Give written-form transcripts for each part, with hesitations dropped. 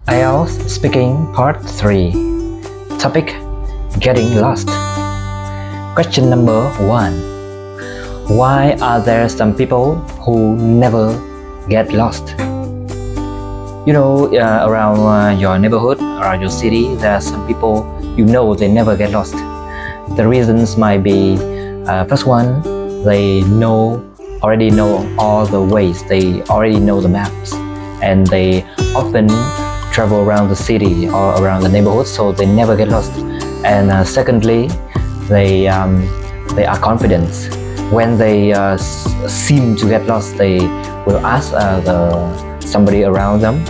IELTS Speaking Part 3. Topic: Getting lost. Question number 1. Why are there some people who never get lost? You know, around your neighborhood, around your city, there are some people you know they never get lost. The reasons might be, first one, they already know all the ways, they already know the maps, and they often travel around the city or around the neighborhood, so they never get lost. And secondly, they are confident. When they seem to get lost, they will ask somebody around them,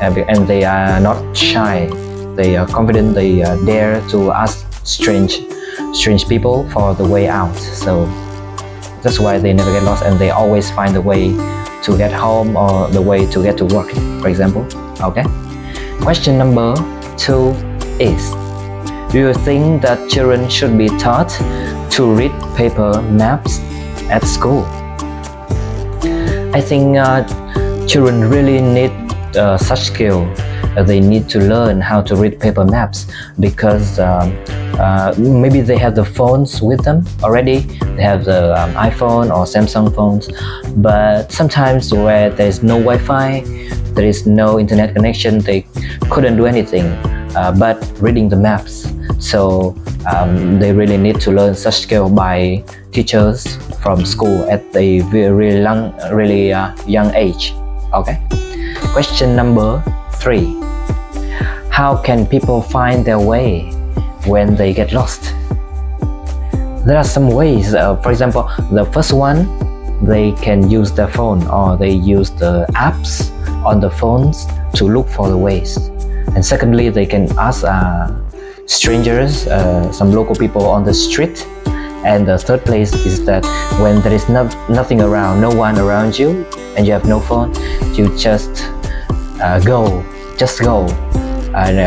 and they are not shy. They are confident. They dare to ask strange people for the way out. So that's why they never get lost, and they always find a way to get home or the way to get to work, for example. Okay. Question number 2 is: do you think that children should be taught to read paper maps at school? I think children really need such skill. They need to learn how to read paper maps because maybe they have the phones with them already. They have the iPhone or Samsung phones, but sometimes where there's no Wi-Fi, there is no internet connection, they couldn't do anything but reading the maps. So they really need to learn such skill by teachers from school at a really young age. Okay. Question number 3. How can people find their way when they get lost? There are some ways. For example, the first one, they can use their phone or they use the apps on the phones to look for the ways. And secondly, they can ask strangers, some local people on the street. And the third place is that when there is nothing around, no one around you, and you have no phone, you just go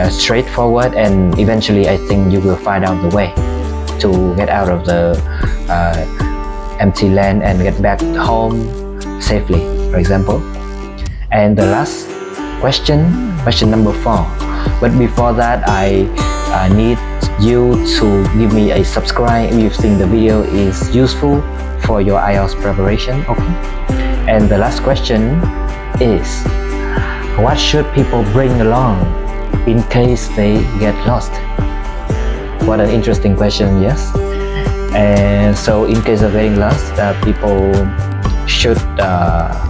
straight forward, and eventually I think you will find out the way to get out of the empty land and get back home safely, for example. And the last question number 4. But before that, I need you to give me a subscribe if you think the video is useful for your IELTS preparation. Okay. And the last question is: what should people bring along in case they get lost? What an interesting question, yes? And so in case of getting lost, people should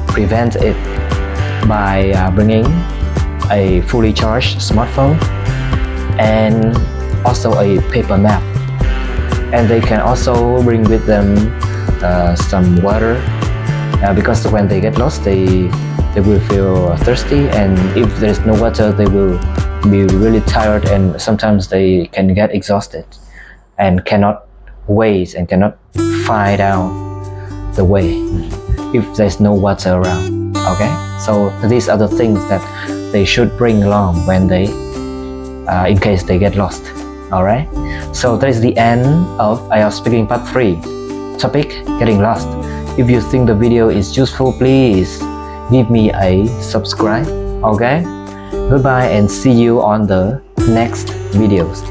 prevent it by bringing a fully charged smartphone and also a paper map. And they can also bring with them some water, because when they get lost, they will feel thirsty, and if there is no water, they will be really tired, and sometimes they can get exhausted and cannot wait and cannot find out the way if there's no water around. Okay, so these are the things that they should bring along when they in case they get lost. All right, so that is the end of IELTS Speaking Part 3. Topic: Getting lost. If you think the video is useful, please give me a subscribe. Okay, goodbye and see you on the next videos.